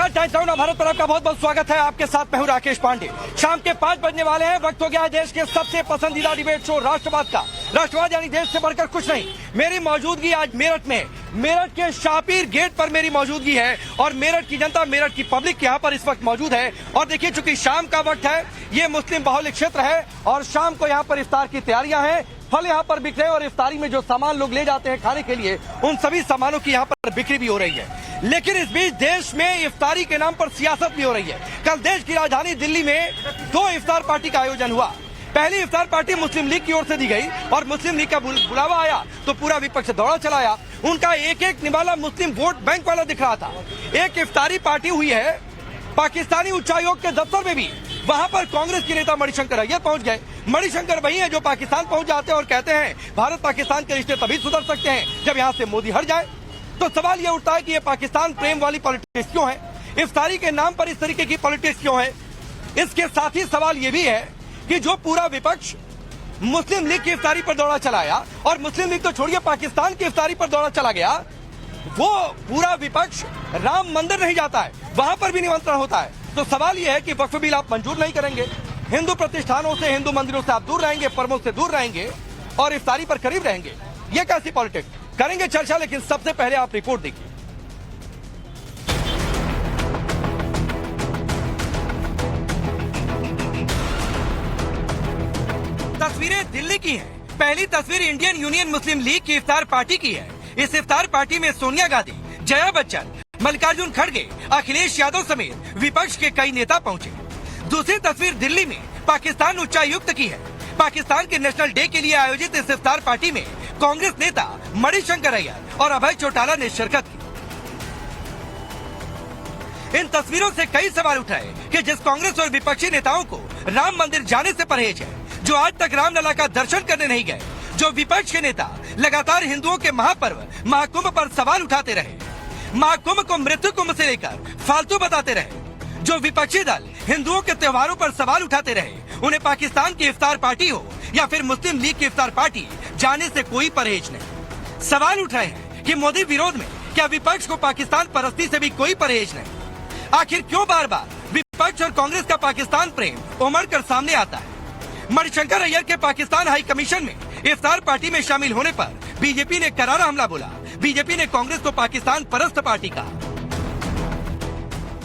नमस्कार, times now Bharat पर आपका बहुत बहुत स्वागत है। आपके साथ मैं हूं राकेश पांडे। शाम के 5 बजने वाले हैं। वक्त हो गया है देश के सबसे पसंदीदा डिबेट शो राष्ट्रवाद का। राष्ट्रवाद यानी देश से बढ़कर कुछ नहीं। मेरी मौजूदगी आज मेरठ में, मेरठ के शाहपीर गेट पर मेरी मौजूदगी है और मेरठ की जनता, मेरठ की पब्लिक यहाँ पर इस वक्त मौजूद है। और देखिए, चूंकि शाम का वक्त है, ये मुस्लिम बाहुल्य क्षेत्र है और शाम को यहाँ पर इफ्तार की तैयारियां हैं। फल यहाँ पर बिक रहे हैं और इफ्तारी में जो सामान लोग ले जाते हैं खाने के लिए, उन सभी सामानों की यहाँ पर बिक्री भी हो रही है। लेकिन इस बीच देश में इफ्तारी के नाम पर सियासत भी हो रही है। कल देश की राजधानी दिल्ली में 2 इफ्तार पार्टी का आयोजन हुआ। पहली इफ्तार पार्टी मुस्लिम लीग की ओर से दी गई और मुस्लिम लीग का बुलावा आया तो पूरा विपक्ष दौड़ा चलाया। उनका एक एक निवाला मुस्लिम वोट बैंक वाला दिख रहा था। एक इफ्तारी पार्टी हुई है पाकिस्तानी उच्चायोग के दफ्तर में भी। वहां पर कांग्रेस के नेता मणिशंकर अय्यर पहुंच गए। मणिशंकर वही है जो पाकिस्तान पहुंच जाते हैं और कहते हैं भारत पाकिस्तान के रिश्ते तभी सुधर सकते हैं जब यहां से मोदी हट जाए। तो सवाल ये उठता है कि ये पाकिस्तान प्रेम वाली पॉलिटिक्स क्यों है? इफ्तारी के नाम पर इस तरीके की पॉलिटिक्स क्यों है? इसके साथ ही सवाल ये भी है कि जो पूरा विपक्ष मुस्लिम लीग की इफ्तारी पर दौड़ा चलाया, और मुस्लिम लीग तो छोड़िए पाकिस्तान की इफ्तारी पर दौड़ा चला गया, वो पूरा विपक्ष राम मंदिर नहीं जाता है, वहां पर भी निमंत्रण होता है। तो सवाल यह है कि वक्फ बिल आप मंजूर नहीं करेंगे, हिंदू प्रतिष्ठानों से, हिंदू मंदिरों से आप दूर रहेंगे, पर्वों से दूर रहेंगे और इफ्तारी पर करीब रहेंगे। ये कैसी पॉलिटिक्स? करेंगे चर्चा, लेकिन सबसे पहले आप रिपोर्ट देखिए। तस्वीरें दिल्ली की हैं। पहली तस्वीर इंडियन यूनियन मुस्लिम लीग की इफ्तार पार्टी की है। इस इफ्तार पार्टी में सोनिया गांधी, जया बच्चन, मल्लिकार्जुन खड़गे, अखिलेश यादव समेत विपक्ष के कई नेता पहुंचे। दूसरी तस्वीर दिल्ली में पाकिस्तान उच्चायुक्त की है। पाकिस्तान के नेशनल डे के लिए आयोजित इस इफ्तार पार्टी में कांग्रेस नेता मणिशंकर अय्यर और अभय चौटाला ने शिरकत की। इन तस्वीरों से कई सवाल उठाए कि जिस कांग्रेस और विपक्षी नेताओं को राम मंदिर जाने से परहेज है, जो आज तक रामलला का दर्शन करने नहीं गए, जो विपक्ष के नेता लगातार हिंदुओं के महापर्व महाकुंभ पर सवाल उठाते रहे, महाकुंभ को मृत्यु कुंभ से लेकर फालतू बताते रहे, जो विपक्षी दल हिंदुओं के त्योहारों पर सवाल उठाते रहे, उन्हें पाकिस्तान की इफ्तार पार्टी हो या फिर मुस्लिम लीग की इफ्तार पार्टी, जाने से कोई परहेज नहीं। सवाल उठ रहे हैं कि मोदी विरोध में क्या विपक्ष को पाकिस्तान परस्ती से भी कोई परहेज नहीं? आखिर क्यों बार बार विपक्ष और कांग्रेस का पाकिस्तान प्रेम उमड़ कर सामने आता है? मणिशंकर अय्यर के पाकिस्तान हाई कमीशन में इफ्तार पार्टी में शामिल होने पर बीजेपी ने करारा हमला बोला। बीजेपी ने कांग्रेस को पाकिस्तान परस्त पार्टी कहा।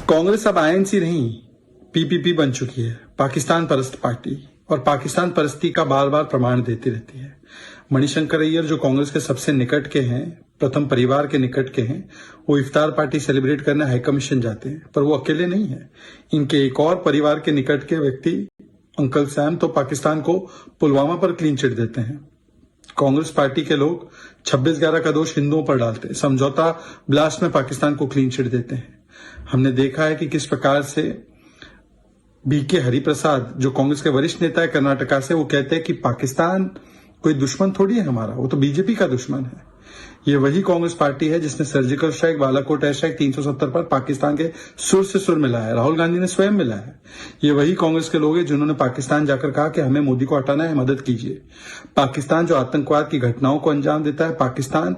कांग्रेस अब आईएनसी नहीं, पीपीपी बन चुकी है, पाकिस्तान परस्त पार्टी, और पाकिस्तान परस्ती का बार बार प्रमाण देती रहती है। मणिशंकर अय्यर जो कांग्रेस के सबसे निकट के हैं, प्रथम परिवार के निकट के हैं, वो इफ्तार पार्टी सेलिब्रेट करने हाई कमीशन जाते हैं, पर वो अकेले नहीं है। इनके एक और परिवार के निकट के व्यक्ति अंकल सैम तो पाकिस्तान को पुलवामा पर क्लीन चिट देते हैं। कांग्रेस पार्टी के लोग 26/11 का दोष हिंदुओं पर डालते हैं, समझौता ब्लास्ट में पाकिस्तान को क्लीन चिट देते हैं। हमने देखा है कि किस प्रकार से बीके हरिप्रसाद, जो कांग्रेस के वरिष्ठ नेता है कर्नाटका से, वो कहते हैं कि पाकिस्तान कोई दुश्मन थोड़ी है हमारा, वो तो बीजेपी का दुश्मन है। ये वही कांग्रेस पार्टी है जिसने surgical strike, Balakot air strike 370 पर पाकिस्तान के सुर से सुर मिलाया है। राहुल गांधी ने स्वयं मिलाया है। ये वही कांग्रेस के लोग हैं जिन्होंने पाकिस्तान जाकर कहा कि हमें मोदी को हटाना है, मदद कीजिए। पाकिस्तान जो आतंकवाद की घटनाओं को अंजाम देता है, पाकिस्तान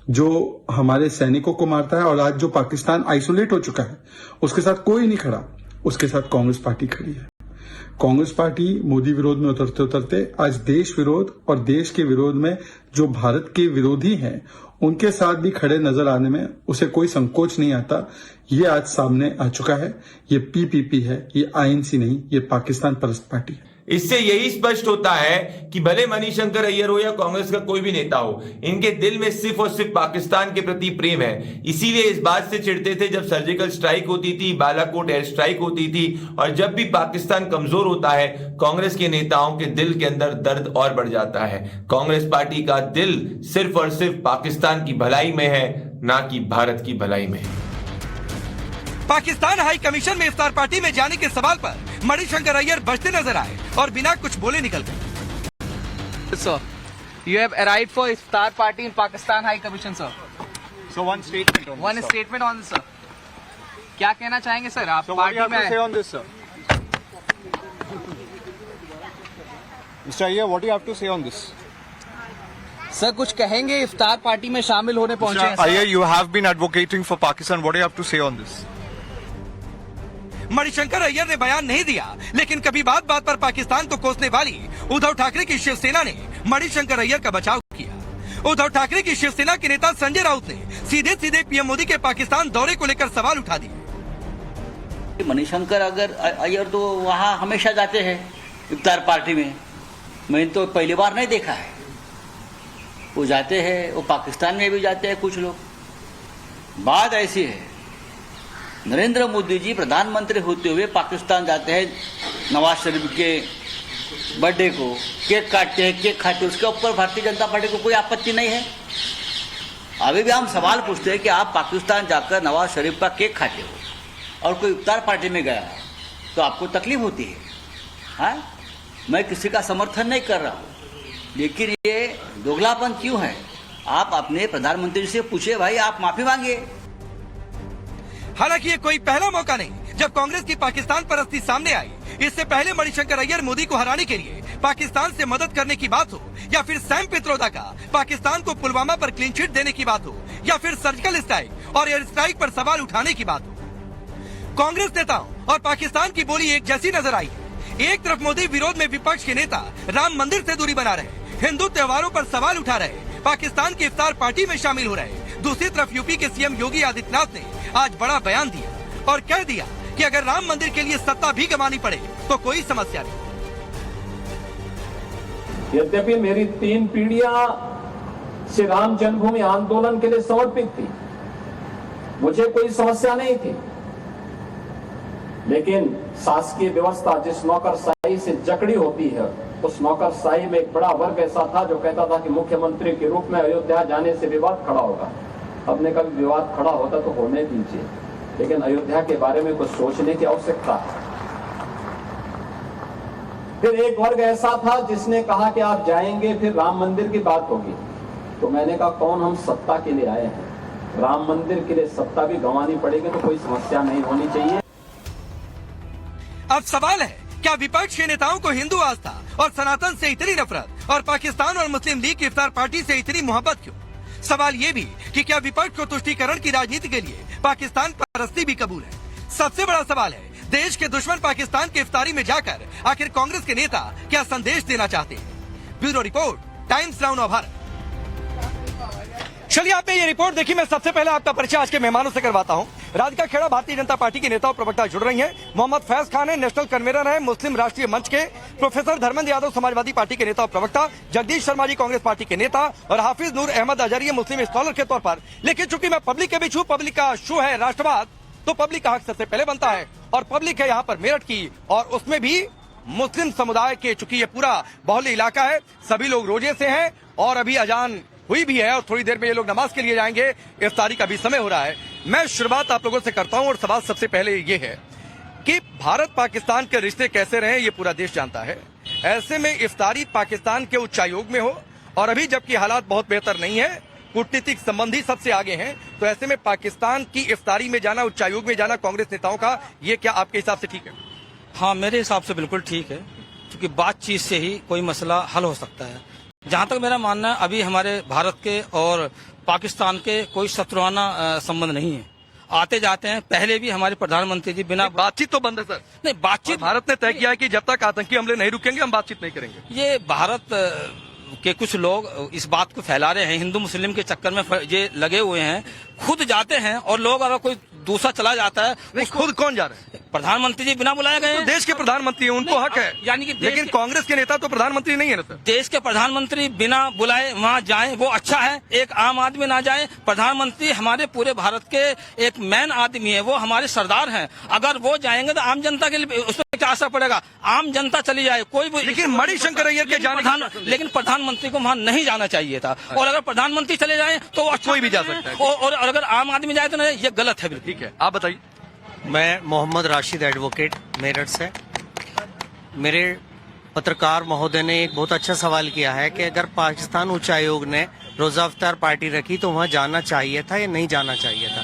जो हमारे सैनिकों को मारता है, और आज जो पाकिस्तान आइसोलेट हो चुका है, उसके साथ कोई नहीं खड़ा, उसके साथ कांग्रेस पार्टी खड़ी है। कांग्रेस पार्टी मोदी विरोध में उतरते उतरते आज देश विरोध और देश के विरोध में जो भारत के विरोधी हैं, उनके साथ भी खड़े नजर आने में उसे कोई संकोच नहीं आता। ये आज सामने आ चुका है। ये पीपीपी है, ये आईएनसी नहीं, ये पाकिस्तान परस्त पार्टी है। इससे यही स्पष्ट होता है कि भले मणिशंकर अय्यर हो या कांग्रेस का कोई भी नेता हो, इनके दिल में सिर्फ और सिर्फ पाकिस्तान के प्रति प्रेम है। इसीलिए इस बात से चिढ़ते थे जब सर्जिकल स्ट्राइक होती थी, बालाकोट एयर स्ट्राइक होती थी, और जब भी पाकिस्तान कमजोर होता है, कांग्रेस के नेताओं के दिल के अंदर दर्द और बढ़ जाता है। कांग्रेस पार्टी का दिल सिर्फ और सिर्फ पाकिस्तान की भलाई में है, ना कि भारत की भलाई में। पाकिस्तान हाई कमीशन में इफ्तार पार्टी में जाने के सवाल पर मणिशंकर अय्यर बचते नजर आए और बिना कुछ बोले निकल गए। Sir, you have arrived for iftar party in Pakistan High Commission, sir. So one statement on One this, sir. statement on this, sir. क्या कहना चाहेंगे सर आप? So what do you have party to say में on this, sir? Mr. Ayyar, what do you have to say on this? Sir कुछ कहेंगे? इफ्तार party में शामिल होने पहुंचे हैं Mr. Sir. Ayyar, you have been advocating for Pakistan. What do you have to say on this? Manishankar Iyer ने बयान नहीं दिया, लेकिन कभी बात बात पर पाकिस्तान को कोसने वाली उद्धव ठाकरे की शिवसेना ने मणिशंकर अय्यर का बचाव किया। उद्धव ठाकरे की शिवसेना के नेता संजय राउत ने सीधे सीधे पीएम मोदी के पाकिस्तान दौरे को लेकर सवाल उठा दिए। मणिशंकर अय्यर तो वहाँ हमेशा जाते हैं इफ्तार पार्टी में, मैंने तो पहली बार नहीं देखा है। वो जाते हैं, वो पाकिस्तान में भी जाते हैं कुछ लोग। बात ऐसी है, नरेंद्र मोदी जी प्रधानमंत्री होते हुए पाकिस्तान जाते हैं, नवाज शरीफ के बर्थडे को केक काटते हैं, केक खाते हैं, उसके ऊपर भारतीय जनता पार्टी को कोई आपत्ति नहीं है। अभी भी हम सवाल पूछते हैं कि आप पाकिस्तान जाकर नवाज शरीफ का केक खाते हो और कोई इफ्तार पार्टी में गया तो आपको तकलीफ होती है। हाँ, मैं किसी का समर्थन नहीं कर रहा हूँ, लेकिन ये दोगलापन क्यों है? आप अपने प्रधानमंत्री से पूछिए, भाई आप माफी मांगिए। हालांकि ये कोई पहला मौका नहीं जब कांग्रेस की पाकिस्तान परस्ती सामने आई। इससे पहले मणिशंकर अय्यर मोदी को हराने के लिए पाकिस्तान से मदद करने की बात हो, या फिर सैम पित्रोदा का पाकिस्तान को पुलवामा पर क्लीन चिट देने की बात हो, या फिर सर्जिकल स्ट्राइक और एयर स्ट्राइक पर सवाल उठाने की बात हो, कांग्रेस नेताओं और पाकिस्तान की बोली एक जैसी नजर आई। एक तरफ मोदी विरोध में विपक्ष के नेता राम मंदिर से दूरी बना रहे, हिंदू त्योहारों पर सवाल उठा रहे, पाकिस्तान की इफ्तार पार्टी में शामिल हो रहे। दूसरी तरफ यूपी के सीएम योगी आदित्यनाथ ने आज बड़ा बयान दिया और कह दिया कि अगर राम मंदिर के लिए सत्ता भी गंवानी पड़े तो कोई समस्या नहीं। यद्यपि मेरी 3 पीढ़ियां श्री राम जन्मभूमि आंदोलन के लिए समर्पित थी, मुझे कोई समस्या नहीं थी, लेकिन शासकीय व्यवस्था जिस नौकरशाही से जकड़ी होती है, उस नौकरशाही में एक बड़ा वर्ग ऐसा था जो कहता था कि मुख्यमंत्री के रूप में अयोध्या जाने से विवाद खड़ा होगा। अपने का भी विवाद खड़ा होता तो होने दीजिए, लेकिन अयोध्या के बारे में कुछ सोचने की आवश्यकता है। फिर एक वर्ग ऐसा था जिसने कहा कि आप जाएंगे फिर राम मंदिर की बात होगी। तो मैंने कहा कौन हम सत्ता के लिए आए हैं, राम मंदिर के लिए सत्ता भी गंवानी पड़ेगी तो कोई समस्या नहीं होनी चाहिए। अब सवाल है, क्या विपक्ष के नेताओं को हिंदू आस्था और सनातन से इतनी नफरत और पाकिस्तान और मुस्लिम लीग की इफ्तार पार्टी से इतनी मोहब्बत क्यों? सवाल ये भी कि क्या विपक्ष को तुष्टीकरण की राजनीति के लिए पाकिस्तान परस्ती भी कबूल है? सबसे बड़ा सवाल है, देश के दुश्मन पाकिस्तान की इफ्तारी में जाकर आखिर कांग्रेस के नेता क्या संदेश देना चाहते हैं? ब्यूरो रिपोर्ट, टाइम्स नाउ नव भारत। चलिए आपने ये रिपोर्ट देखी। मैं सबसे पहले आपका परिचय आज के मेहमानों से करवाता हूं। राधिका खेड़ा भारतीय जनता पार्टी के नेता और प्रवक्ता जुड़ रही हैं। मोहम्मद फैज खान है, नेशनल कन्वीनर है मुस्लिम राष्ट्रीय मंच के। प्रोफेसर धर्मेंद्र यादव समाजवादी पार्टी के नेता और प्रवक्ता। जगदीश शर्मा जी कांग्रेस पार्टी के नेता और हाफिज नूर अहमद अजहरी मुस्लिम स्कॉलर के तौर पर। लेकिन चूंकि मैं पब्लिक के बीच हूँ, पब्लिक का शो है राष्ट्रवाद, तो पब्लिक का हक सबसे पहले बनता है। और पब्लिक है यहाँ पर मेरठ की, और उसमें भी मुस्लिम समुदाय के, चूंकि ये पूरा बाहुल्य इलाका है, सभी लोग रोजे से हैं और अभी अजान हुई भी है और थोड़ी देर में ये लोग नमाज के लिए जाएंगे। इफ्तारी का भी समय हो रहा है। मैं शुरुआत आप लोगों से करता हूं और सवाल सबसे पहले ये है कि भारत पाकिस्तान के रिश्ते कैसे रहे ये पूरा देश जानता है। ऐसे में इफ्तारी पाकिस्तान के उच्चायोग में हो और अभी जबकि हालात बहुत बेहतर नहीं है, कूटनीतिक संबंधी सबसे आगे हैं, तो ऐसे में पाकिस्तान की इफ्तारी में जाना, उच्चायोग में जाना कांग्रेस नेताओं का, ये क्या आपके हिसाब से ठीक है? हाँ, मेरे हिसाब से बिल्कुल ठीक है, क्योंकि बातचीत से ही कोई मसला हल हो सकता है। जहाँ तक मेरा मानना है, अभी हमारे भारत के और पाकिस्तान के कोई शत्रुआना संबंध नहीं है, आते जाते हैं। पहले भी हमारे प्रधानमंत्री जी बिना बातचीत तो बंद है सर। नहीं, बातचीत भारत ने तय किया है कि जब तक आतंकी हमले नहीं रुकेंगे हम बातचीत नहीं करेंगे। ये भारत के कुछ लोग इस बात को फैला रहे हैं, हिंदू मुस्लिम के चक्कर में ये लगे हुए हैं। खुद जाते हैं और लोग अगर कोई दूसरा चला जाता है, खुद कौन जा रहे हैं? प्रधानमंत्री जी बिना बुलाए गए। तो देश के प्रधानमंत्री हैं, उनको हक है, यानी कि लेकिन कांग्रेस के नेता तो प्रधानमंत्री नहीं है ना सर। देश के प्रधानमंत्री बिना बुलाए वहाँ जाएं वो अच्छा है, एक आम आदमी ना जाए। प्रधानमंत्री हमारे पूरे भारत के एक मैन आदमी है, वो हमारे सरदार हैं। अगर वो जाएंगे तो आम जनता के लिए उस पर क्या असर पड़ेगा? आम जनता चली जाए, कोई भी। लेकिन मणिशंकर अय्यर के जाने, लेकिन प्रधानमंत्री को वहाँ नहीं जाना चाहिए था, और अगर प्रधानमंत्री चले जाए तो कोई भी जा सकता है, और अगर आम आदमी जाए तो नहीं, ये गलत है। ठीक है, आप बताइए। मैं मोहम्मद राशिद एडवोकेट मेरठ से। मेरे पत्रकार महोदय ने एक बहुत अच्छा सवाल किया है कि अगर पाकिस्तान उच्चायोग ने रोजा इफ्तार पार्टी रखी तो वहां जाना चाहिए था या नहीं जाना चाहिए था।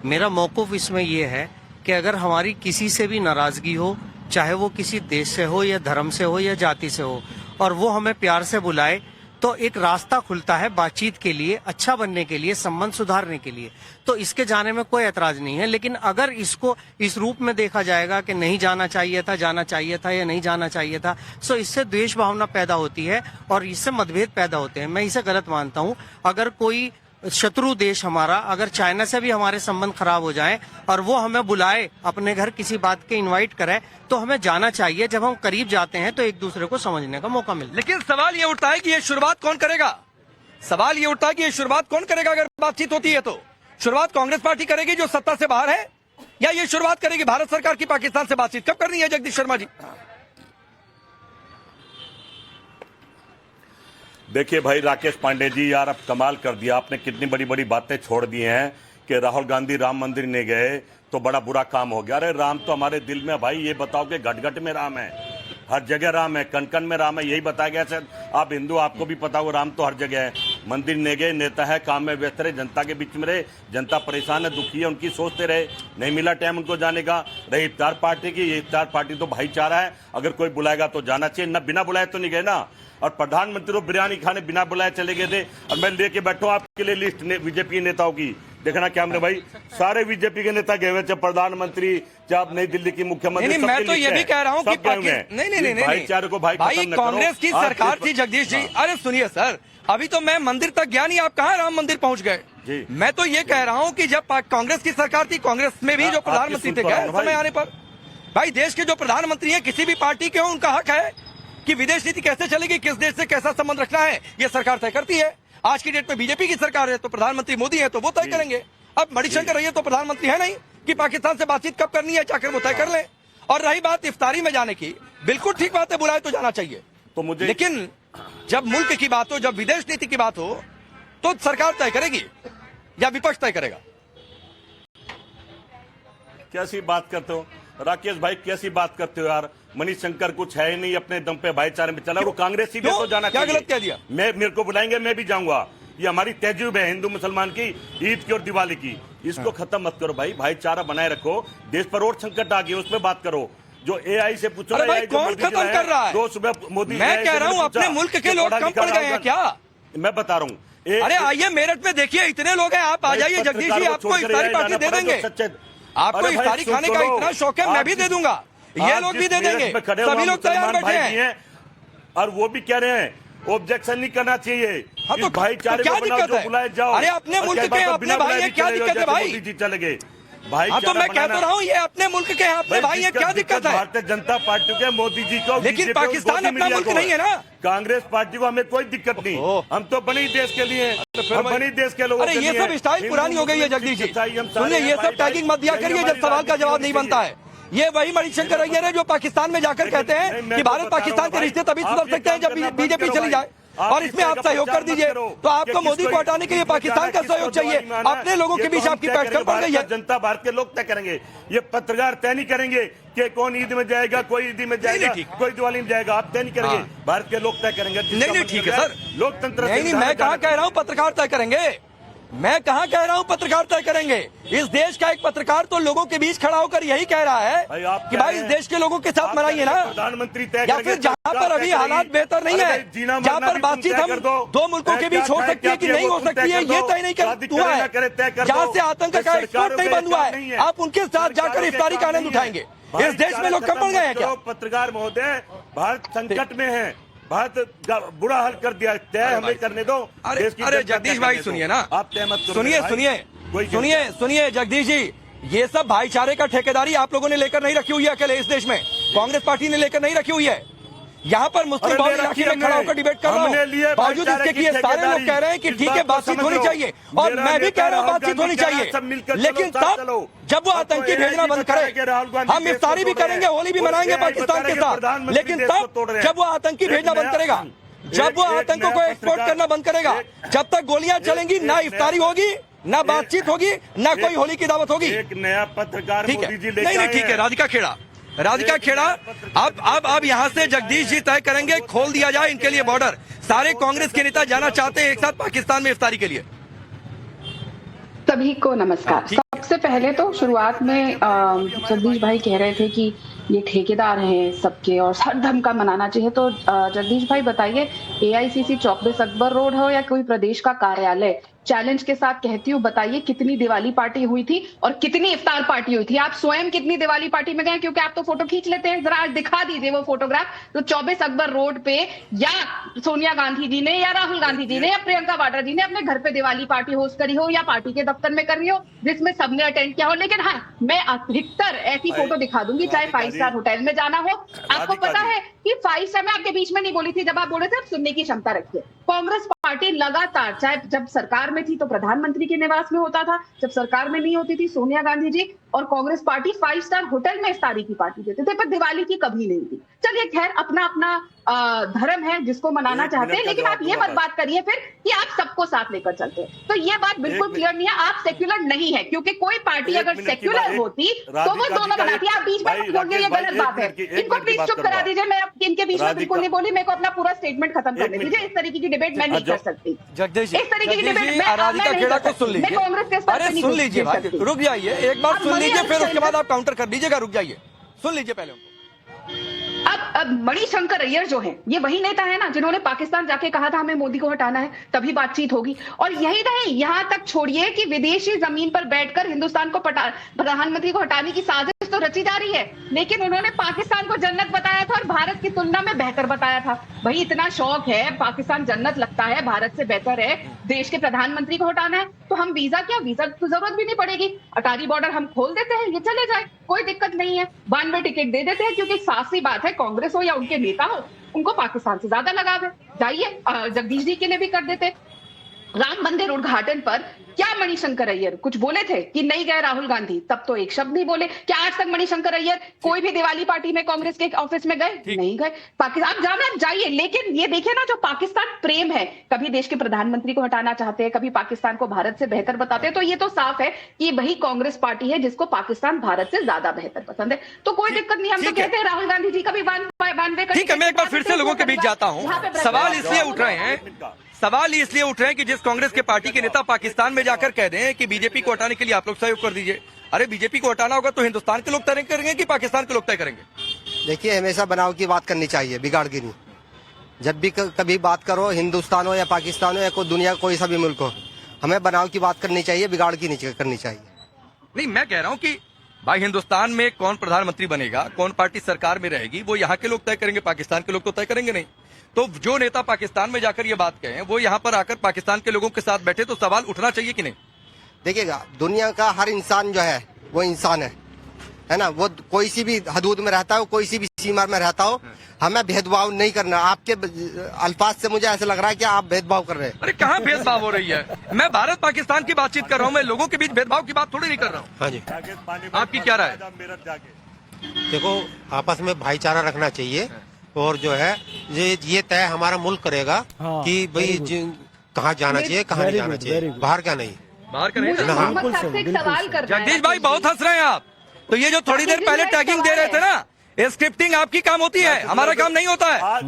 मेरा मौक़िफ़ इसमें यह है कि अगर हमारी किसी से भी नाराजगी हो, चाहे वो किसी देश से हो या धर्म से हो या जाति से हो, और वो हमें प्यार से बुलाए, तो एक रास्ता खुलता है बातचीत के लिए, अच्छा बनने के लिए, संबंध सुधारने के लिए। तो इसके जाने में कोई ऐतराज नहीं है। लेकिन अगर इसको इस रूप में देखा जाएगा कि नहीं जाना चाहिए था, जाना चाहिए था या नहीं जाना चाहिए था, तो इससे द्वेष भावना पैदा होती है और इससे मतभेद पैदा होते हैं। मैं इसे गलत मानता हूं। अगर कोई शत्रु देश हमारा, अगर चाइना से भी हमारे संबंध खराब हो जाएं और वो हमें बुलाए अपने घर किसी बात के इनवाइट करे, तो हमें जाना चाहिए। जब हम करीब जाते हैं तो एक दूसरे को समझने का मौका मिलता है। लेकिन सवाल ये उठता है कि ये शुरुआत कौन करेगा? सवाल ये उठता है कि ये शुरुआत कौन करेगा? अगर बातचीत होती है तो शुरुआत कांग्रेस पार्टी करेगी जो सत्ता से बाहर है, या ये शुरुआत करेगी भारत सरकार की पाकिस्तान से बातचीत? कब करनी है जगदीश शर्मा जी? देखिए भाई राकेश पांडे जी, यार अब कमाल कर दिया आपने। कितनी बड़ी बड़ी बातें छोड़ दी हैं कि राहुल गांधी राम मंदिर नहीं गए तो बड़ा बुरा काम हो गया। अरे राम तो हमारे दिल में भाई, ये बताओ कि घट घट में राम है, हर जगह राम है, कण कण में राम है, यही बताया गया। सर आप हिंदू, आपको भी पता होगा राम तो हर जगह है। मंदिर नहीं गए, नेता है काम में व्यस्त रहे, जनता के बीच में रहे, जनता परेशान है, दुखी है, उनकी सोचते रहे, नहीं मिला टाइम उनको जाने का। रही इफ्तार पार्टी की, ये इफ्तार पार्टी तो भाईचारा है, अगर कोई बुलाएगा तो जाना चाहिए, न बिना बुलाए तो नहीं गए ना। और प्रधानमंत्री को बिरयानी खाने बिना बुलाए चले गए थे। और मैं लेके बैठा हूं आपके लिए लिस्ट बीजेपी नेताओं की, देखना क्या हमने भाई, सारे बीजेपी के नेता गए हुए, चाहे प्रधानमंत्री, चाहे नई दिल्ली की मुख्यमंत्री। नहीं, मैं तो ये भी कह रहा हूं कि नहीं भाईचारे को भाई कांग्रेस की सरकार थी जगदीश जी। अरे सुनिए सर, अभी तो मैं मंदिर तक गया नहीं, आप कहाँ राम मंदिर पहुंच गए? मैं तो ये कह रहा हूँ कि जब कांग्रेस की सरकार थी, कांग्रेस में भी जो प्रधानमंत्री थे, गए समय आने पर भाई देश के जो प्रधानमंत्री है किसी भी पार्टी के हो, उनका हक है कि विदेश नीति कैसे चलेगी, किस देश से कैसा संबंध रखना है, ये सरकार तय करती है। आज की डेट में बीजेपी की सरकार है तो प्रधानमंत्री मोदी है तो वो तय करेंगे। अब मणिशंकर रहिए तो प्रधानमंत्री है नहीं कि पाकिस्तान से बातचीत कब करनी है, जाकर वो तय कर लें। और रही बात इफ्तारी में जाने की, बिल्कुल ठीक बात है, बुलाए तो जाना चाहिए तो मुझे, लेकिन जब मुल्क की बात हो, जब विदेश नीति की बात हो, तो सरकार तय करेगी या विपक्ष तय करेगा? कैसी बात करते हो राकेश भाई, कैसी बात करते हो यार? मणिशंकर कुछ है ही नहीं, अपने दम पे भाईचारे में चला, वो कांग्रेस ही तो जाना क्या चाहिए। गलत कह दिया? मेरे को बुलाएंगे, मैं भी जाऊंगा। ये हमारी तहजीब है हिंदू मुसलमान की, ईद की और दिवाली की। इसको खत्म मत करो भाई, भाईचारा बनाए रखो। देश पर और संकट आ गया, उसमें बात करो। जो एआई से पूछो, अरे भाई कौन खत्म कर रहा है? रोज सुबह मोदी, मैं कह रहा हूँ अपने मुल्क के लोग कम पड़ गए हैं क्या? मैं बता रहा हूँ। अरे आइए मेरठ में देखिए, इतने लोग हैं, आप आ जाइए जगदीश जी, आपको इफ्तारी पार्टी दे देंगे। आपको इफ्तारी खाने का इतना शौक है, मैं भी दे दूंगा, ये लोग भी दे देंगे, सभी लोग तैयार बैठे हैं। और वो भी कह रहे हैं ऑब्जेक्शन नहीं करना चाहिए। हाँ तो भाईचारे क्या दिक्कत है? बुलाए जाओ। अरे अपने मुल्क के अपने भाई हैं, क्या दिक्कत है भाई? मोदी जी चले गए भाई। हाँ तो मैं कह तो रहा हूँ, ये अपने मुल्क के अपने भाई हैं, क्या दिक्कत है? भारतीय जनता पार्टी के मोदी जी को, लेकिन पाकिस्तान अपना मुल्क नहीं है ना। कांग्रेस पार्टी को हमें कोई दिक्कत नहीं, हम तो बने ही देश के लिए, हम बने ही देश के लोगों के लिए। अरे ये सब स्टाइल पुरानी हो गई है जगदीश जी, सुनिए ये सब टैगिंग मत दिया करिए जब सवाल का जवाब नहीं बनता है। ये वही मणिशंकर अय्यर है जो पाकिस्तान में जाकर कहते हैं कि भारत पाकिस्तान के रिश्ते तभी सुधर सकते हैं जब बीजेपी चली जाए, और इसमें आप सहयोग कर दीजिए। तो आपको मोदी को हटाने के लिए पाकिस्तान का सहयोग चाहिए, अपने लोगों के बीच आपकी बैठक पड़ गई है। जनता भारत के लोग तय करेंगे, ये पत्रकार तय नहीं करेंगे कि कौन ईद में जाएगा, कोई ईद में जाएगा, कोई दिवाली में जाएगा, आप तय नहीं करेंगे, भारत के लोग तय करेंगे। नहीं ठीक है सर, लोकतंत्र। नहीं मैं कहाँ कह रहा हूँ पत्रकार तय करेंगे, मैं कहाँ कह रहा हूँ पत्रकार तय करेंगे। इस देश का एक पत्रकार तो लोगों के बीच खड़ा होकर यही कह रहा है कि भाई इस देश के लोगों के साथ मनाइए ना। प्रधानमंत्री तय या फिर जहाँ पर अभी हालात बेहतर नहीं है, जहाँ पर बातचीत हम दो मुल्कों के बीच हो सकती है कि नहीं हो सकती है, ये तय नहीं हुआ है। जहाँ से आतंक का एक्सपोर्ट नहीं बंद हुआ है, आप उनके साथ जाकर इफ्तारी का आनंद उठाएंगे। इस देश में लोग कम पड़ गए हैं क्या? पत्रकार महोदय, भारत संकट में है, भारत बुरा हाल कर दिया, तय हमें करने दो। अरे जगदीश भाई सुनिए ना, आप तय मत करो। सुनिए जगदीश जी, ये सब भाईचारे का ठेकेदारी आप लोगों ने लेकर नहीं रखी हुई है अकेले, इस देश में कांग्रेस पार्टी ने लेकर नहीं रखी हुई है। यहाँ पर मुस्लिम बहुल इलाके में खड़ा होकर डिबेट कर रहा हूँ, बावजूद इसके कि ये सारे लोग कह रहे हैं कि ठीक है बातचीत होनी चाहिए, और मैं भी कह रहा हूँ बातचीत होनी चाहिए, लेकिन तब जब वो आतंकी भेजना बंद करे। हम इफ्तारी भी करेंगे, होली भी मनाएंगे पाकिस्तान के साथ, लेकिन तब जब वो आतंकी भेजना बंद करेगा, जब वो आतंकों को एक्सपोर्ट करना बंद करेगा, जब तक गोलियां चलेंगी, ना इफ्तारी होगी, ना बातचीत होगी, ना कोई होली की दावत होगी। एक नया पत्रकार ठीक है, नहीं ठीक है। राधिका खेड़ा अब यहाँ से जगदीश जी तय करेंगे, खोल दिया जाए इनके लिए बॉर्डर। सारे कांग्रेस के नेता जाना चाहते हैं एक साथ पाकिस्तान में इफ्तारी के लिए। सभी को नमस्कार। सबसे पहले तो शुरुआत में जगदीश भाई कह रहे थे कि ये ठेकेदार हैं सबके और हर धर्म का मनाना चाहिए। तो जगदीश भाई बताइए, AICC 24 अकबर रोड हो या कोई प्रदेश का कार्यालय, चैलेंज के साथ कहती हूँ, बताइए कितनी दिवाली पार्टी हुई थी और कितनी इफ्तार पार्टी हुई थी? आप स्वयं कितनी दिवाली पार्टी में गए? क्योंकि आप तो फोटो खींच लेते हैं, जरा आज दिखा दीजिए वो फोटोग्राफ। तो 24 अकबर रोड पे या सोनिया गांधी जी ने या राहुल गांधी जी ने या प्रियंका वाड्रा जी ने अपने घर पे दिवाली पार्टी होस्ट करी हो या पार्टी के दफ्तर में करी हो जिसमें सबने अटेंड किया हो। लेकिन हाँ, मैं अधिकतर ऐसी फोटो दिखा दूंगी, चाहे 5 स्टार होटल में जाना हो। आपको पता है कि 5 स्टार में आपके बीच में नहीं बोली थी, जब आप बोले थे आप सुनने की क्षमता रखिए। कांग्रेस पार्टी लगातार, चाहे जब सरकार में थी तो प्रधानमंत्री के निवास में होता था, जब सरकार में नहीं होती थी सोनिया गांधी जी और कांग्रेस पार्टी 5 स्टार होटल में इफ्तारी की पार्टी देते थे, पर दिवाली की कभी नहीं थी। चलिए खैर, अपना अपना धर्म है जिसको मनाना चाहते हैं, लेकिन आप ये मत बात करिए फिर कि आप सबको साथ लेकर चलते हैं। तो ये बात बिल्कुल क्लियर नहीं है, आप सेक्युलर नहीं है, क्योंकि कोई पार्टी अगर सेक्युलर होती तो वो दोनों बनाती। आप बीच में बोल रही है, गलत बात है। इनको प्लीज चुप करा दीजिए। मैं इनके बीच में बिल्कुल नहीं बोली, मेरे को अपना पूरा स्टेटमेंट खत्म करने दीजिए। इस तरीके की डिबेट मैं नहीं कर सकती। जगदीश इस तरीके की डिबेट राधिका खेड़ा को सुन लीजिए। कांग्रेस के स्तर पे सुन लीजिए भाई, रुक जाइए, एक बार सुन लीजिए, फिर उसके बाद आप काउंटर कर लीजिएगा। रुक जाइए, सुन लीजिए पहले उनको। अब मणिशंकर अय्यर जो है, ये वही नेता है ना जिन्होंने पाकिस्तान जाके कहा था हमें मोदी को हटाना है, तभी बातचीत होगी। और यही नहीं, यहां तक छोड़िए कि विदेशी जमीन पर बैठकर हिंदुस्तान को प्रधानमंत्री को हटाने की साजिश तो रची जा रही है, लेकिन उन्होंने पाकिस्तान को जन्नत बताया था और भारत की तुलना में बेहतर बताया था। भाई इतना शौक है, पाकिस्तान जन्नत लगता है, भारत से बेहतर है, देश के प्रधानमंत्री को हटाना है, तो हम वीजा की जरूरत भी नहीं पड़ेगी। अटारी बॉर्डर हम खोल देते हैं, ये चले जाए, कोई दिक्कत नहीं है। 92 टिकट दे देते हैं, क्योंकि साफ सी बात है, कांग्रेस हो या उनके नेता हो, उनको पाकिस्तान से ज्यादा लगाव है। जाइए, जगदीश जी के लिए भी कर देते। राम मंदिर उद्घाटन पर क्या मणिशंकर अय्यर कुछ बोले थे कि नहीं गए राहुल गांधी? तब तो एक शब्द नहीं बोले। क्या आज तक मणिशंकर अय्यर कोई भी दिवाली पार्टी में कांग्रेस के ऑफिस में गए? नहीं गए। पाकिस्तान आप जाना जाइए, लेकिन ये देखिए ना, जो पाकिस्तान प्रेम है, कभी देश के प्रधानमंत्री को हटाना चाहते हैं, कभी पाकिस्तान को भारत से बेहतर बताते हैं, तो ये तो साफ है कि वही कांग्रेस पार्टी है जिसको पाकिस्तान भारत से ज्यादा बेहतर पसंद है। तो कोई दिक्कत नहीं, हम तो कहते हैं राहुल गांधी जी का भी 92। ठीक है, मैं एक बार फिर से लोगों के बीच जाता हूँ। सवाल इसलिए उठ रहे हैं कि जिस कांग्रेस के पार्टी के नेता पाकिस्तान में जाकर कह दें कि बीजेपी को हटाने के लिए आप लोग सहयोग कर दीजिए। अरे बीजेपी को हटाना होगा तो हिंदुस्तान के लोग तय करेंगे कि पाकिस्तान के लोग तय करेंगे? देखिए, हमेशा बनाव की बात करनी चाहिए, बिगाड़ की नहीं। जब भी कभी बात करो, हिंदुस्तान हो या पाकिस्तान हो या कोई दुनिया कोई सा भी मुल्क हो, हमें बनाव की बात करनी चाहिए, बिगाड़ की नहीं करनी चाहिए। नहीं, मैं कह रहा हूँ कि भाई हिंदुस्तान में कौन प्रधानमंत्री बनेगा, कौन पार्टी सरकार में रहेगी, वो यहाँ के लोग तय करेंगे, पाकिस्तान के लोग तो तय करेंगे नहीं। तो जो नेता पाकिस्तान में जाकर ये बात कहें, वो यहाँ पर आकर पाकिस्तान के लोगों के साथ बैठे, तो सवाल उठना चाहिए कि नहीं? देखिएगा, दुनिया का हर इंसान जो है वो इंसान है ना, वो कोई सी भी हदूद में रहता हो, कोई सी भी सीमा में रहता हो, हमें भेदभाव नहीं करना। आपके अल्फाज से मुझे ऐसा लग रहा है कि आप भेदभाव कर रहे हैं। अरे कहाँ भेदभाव हो रही है? मैं भारत पाकिस्तान की बातचीत कर रहा हूँ, मैं लोगों के बीच भेदभाव की बात थोड़ी नहीं कर रहा हूँ। हाँ जी, आपकी क्या राय? देखो, आपस में भाईचारा रखना चाहिए, और जो है ये तय हमारा मुल्क करेगा कि भाई कहाँ जाना चाहिए, कहाँ नहीं जाना चाहिए, बाहर का नहीं, बाहर का नहीं। सवाल कर जगदीश भाई बहुत हंस रहे हैं आप। तो ये जो थोड़ी देर पहले टैगिंग दे रहे थे ना, ये स्क्रिप्टिंग आपकी काम होती है, हमारा काम नहीं होता है।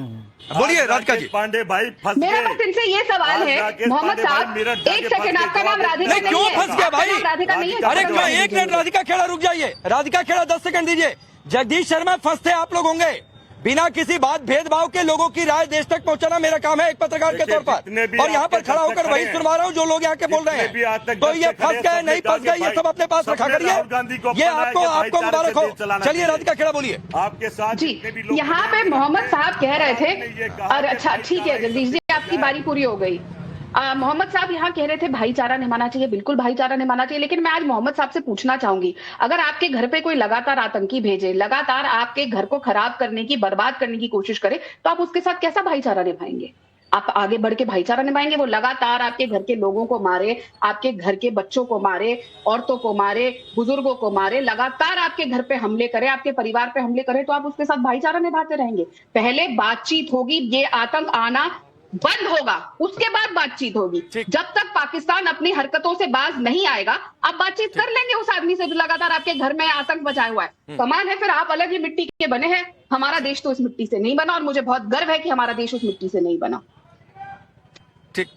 बोलिए राधिका जी। पांडे भाई फंस मेरा बस इनसे ये सवाल है, मोहम्मद साहब, एक सेकंड, आपका नाम राधिका नहीं है? क्यों फंस गया भाई? राधिका नहीं है? अरे क्यों? एक मिनट राधिका खेड़ा, रुक जाइए। राधिका खेड़ा 10 सेकंड दीजिए। जगदीश शर्मा फंसते आप लोग होंगे, बिना किसी बात भेदभाव के लोगों की राय देश तक पहुंचाना मेरा काम है एक पत्रकार के तौर पर, और यहाँ पर खड़ा होकर वही सुनवा रहा हूँ जो लोग यहाँ के बोल रहे हैं। तो ये फंस गए नहीं फंस गए, ये सब अपने पास रखा करिए, ये आपको मुबारक हो। चलिए राधिका खेड़ा बोलिए। आपके साथ जी, यहाँ पे मोहम्मद साहब कह रहे थे, और अच्छा ठीक है जगदीश जी, आपकी बारी पूरी हो गई। मोहम्मद साहब यहाँ कह रहे थे भाईचारा निभाना चाहिए, बिल्कुल भाईचारा निभाना चाहिए, लेकिन मैं आज मोहम्मद साहब से पूछना चाहूंगी, अगर आपके घर पे कोई लगातार आतंकी भेजे, लगातार आपके घर को खराब करने की, बर्बाद करने की कोशिश करे, तो आप उसके साथ कैसा भाईचारा निभाएंगे? आप आगे बढ़ के भाईचारा निभाएंगे? वो लगातार आपके घर के लोगों को मारे, आपके घर के बच्चों को मारे, औरतों को मारे, बुजुर्गों को मारे, लगातार आपके घर पे हमले करे, आपके परिवार पे हमले करे, तो आप उसके साथ भाईचारा निभाते रहेंगे? पहले बातचीत होगी, ये आतंक आना बंद होगा, उसके बाद बातचीत होगी। जब तक पाकिस्तान अपनी हरकतों से बाज नहीं आएगा, आप बातचीत कर लेंगे उस आदमी से जो लगातार आपके घर में आतंक मचाया हुआ है। कमाल है, फिर आप अलग ही मिट्टी के बने हैं, हमारा देश तो इस मिट्टी से नहीं बना, और मुझे बहुत गर्व है कि हमारा देश उस मिट्टी से नहीं बना। ठीक,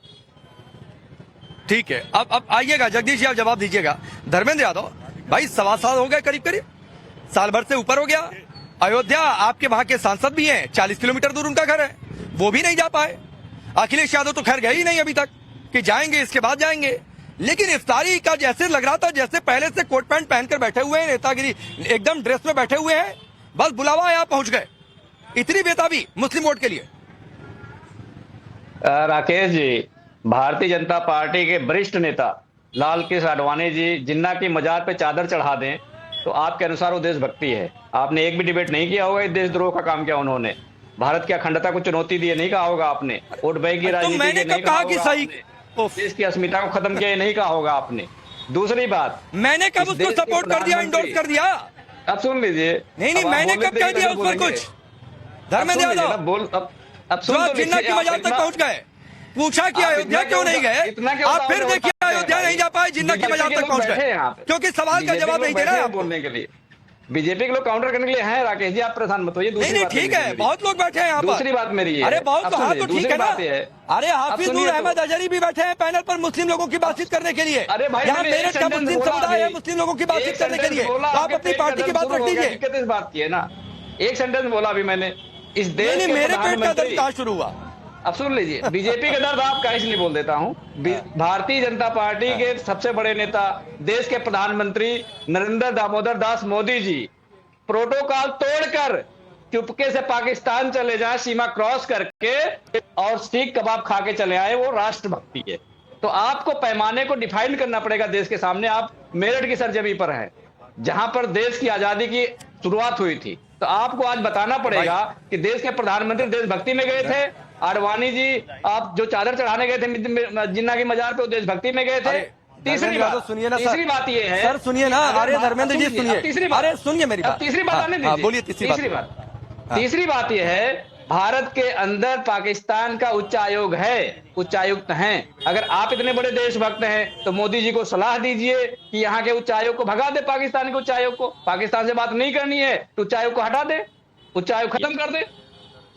ठीक है, अब आइएगा जगदीश जी, आप जवाब दीजिएगा। धर्मेंद्र यादव भाई 1.25 साल हो गए, करीब करीब साल भर से ऊपर हो गया। अयोध्या आपके वहां के सांसद भी हैं, 40 किलोमीटर दूर उनका घर है, वो भी नहीं जा पाए। अखिलेश यादव तो खैर गए ही नहीं अभी तक कि जाएंगे, इसके बाद जाएंगे। लेकिन इफ्तारी का जैसे लग रहा था जैसे पहले से कोट पैंट पहनकर बैठे हुए हैं, नेतागिरी एकदम ड्रेस में बैठे हुए हैं, बस बुलावा यहाँ पहुंच गए। इतनी बेताबी मुस्लिम वोट के लिए। राकेश जी, भारतीय जनता पार्टी के वरिष्ठ नेता लाल कृष्ण आडवाणी जी जिन्ना की मजार पे चादर चढ़ा दें तो आपके अनुसार वो देशभक्ति है। आपने एक भी डिबेट नहीं किया होगा, देशद्रोह का काम किया उन्होंने, भारत की अखंडता को चुनौती दी नहीं कहा होगा आपने, वोट बैंक की राजनीति मैंने नहीं कहा कि सही देश की अस्मिता को खत्म किया नहीं कहा होगा आपने। दूसरी बात, मैंने कब उसको सपोर्ट कर दिया, इंडोर्स कर दिया? अब सुन लीजिए। नहीं, मैंने कब कह दिया उस पर कुछ? धर्मेंद्र यादव बोल, अब जिन्ना की मजार तक पहुंच गए, पूछा कि अयोध्या क्यों नहीं गए? आप फिर देखिए अयोध्या नहीं जा पाए, जिन्ना की मजार तक पहुंच गए, क्योंकि सवाल का जवाब नहीं दे रहा है बोलने के लिए। बीजेपी के लोग काउंटर करने के लिए हैं राकेश जी, आप परेशान मत होइए। नहीं ठीक है, बहुत लोग बैठे हैं यहाँ पर। दूसरी बात मेरी है, अरे बहुत तो, हाँ तो ठीक है ना। अरे हाफिज अहमद अजहरी भी बैठे हैं पैनल पर मुस्लिम लोगों की बातचीत करने के लिए। अरे भाई, यहाँ मेरठ का मुस्लिम समुदाय है, मुस्लिम लोगों की बातचीत करने के लिए, आप अपनी पार्टी की बात रख दीजिए। दिक्कत इस बात की है ना, एक सेंटेंस बोला अभी मैंने, इस देश के मेरे पेट का दर्द कहाँ शुरू हुआ? अब सुन लीजिए, बीजेपी का दर्द आपका इसलिए बोल देता हूं। भारतीय जनता पार्टी के सबसे बड़े नेता, देश के प्रधानमंत्री नरेंद्र दामोदर दास मोदी जी प्रोटोकॉल तोड़कर चुपके से पाकिस्तान चले जाए, सीमा क्रॉस करके, और सीख कबाब खा के चले आए, वो राष्ट्रभक्ति है। तो आपको पैमाने को डिफाइन करना पड़ेगा देश के सामने। आप मेरठ की सरजमी पर हैं, जहां पर देश की आजादी की शुरुआत हुई थी, तो आपको आज बताना पड़ेगा कि देश के प्रधानमंत्री देशभक्ति में गए थे। आडवाणी जी आप जो चादर चढ़ाने गए थे जिन्ना की मजार पे, वो देशभक्ति में गए थे। तीसरी बात सुनिए ना, तीसरी बात ये है सर, सुनिए ना, अरे धर्मेंद्र जी सुनिए, अरे सुनिए मेरी बात, तीसरी बात आने दीजिए, बोलिए तीसरी बात ये है, भारत के अंदर पाकिस्तान का उच्चायोग है, उच्चायुक्त हैं। अगर आप इतने बड़े देशभक्त हैं तो मोदी जी को सलाह दीजिए कि यहाँ के उच्चायोग को भगा दे, पाकिस्तान के उच्चायोग को। पाकिस्तान से बात नहीं करनी है तो उच्चायोग को हटा दे, उच्चायोग खत्म कर दे।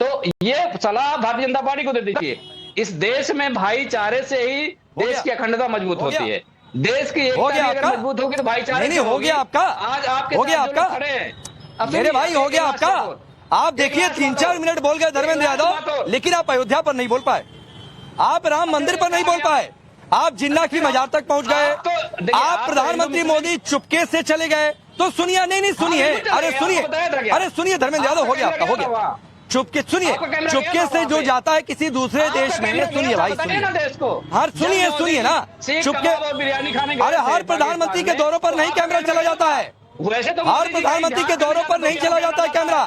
तो ये सलाह भारतीय जनता पार्टी को दे दीजिए। इस देश में भाईचारे से ही देश की अखंडता मजबूत होती है। देश की एकता अगर मजबूत होगी तो भाईचारे नहीं हो गया आपका, आज आपके हो गया आपका, खड़े हैं मेरे भाई, हो गया आपका। आप देखिए 3-4 मिनट बोल गए धर्मेंद्र यादव, लेकिन आप अयोध्या पर नहीं बोल पाए, आप राम मंदिर पर नहीं बोल पाए, आप जिन्ना की मजार तक पहुंच गए, आप प्रधानमंत्री मोदी चुपके से चले गए। तो सुनिए, नहीं सुनिए, अरे सुनिए धर्मेंद्र यादव, हो गया आपका, हो गया। चुपके सुनिए, चुपके से जो जाता है किसी दूसरे देश में, सुनिए भाई, सुनिए, हर सुनिए ना, चुपके, बिरयानी खाने, अरे हर प्रधानमंत्री के दौरों पर नहीं कैमरा चला जाता है, वैसे तो हर प्रधानमंत्री के दौरों पर नहीं चला जाता है कैमरा।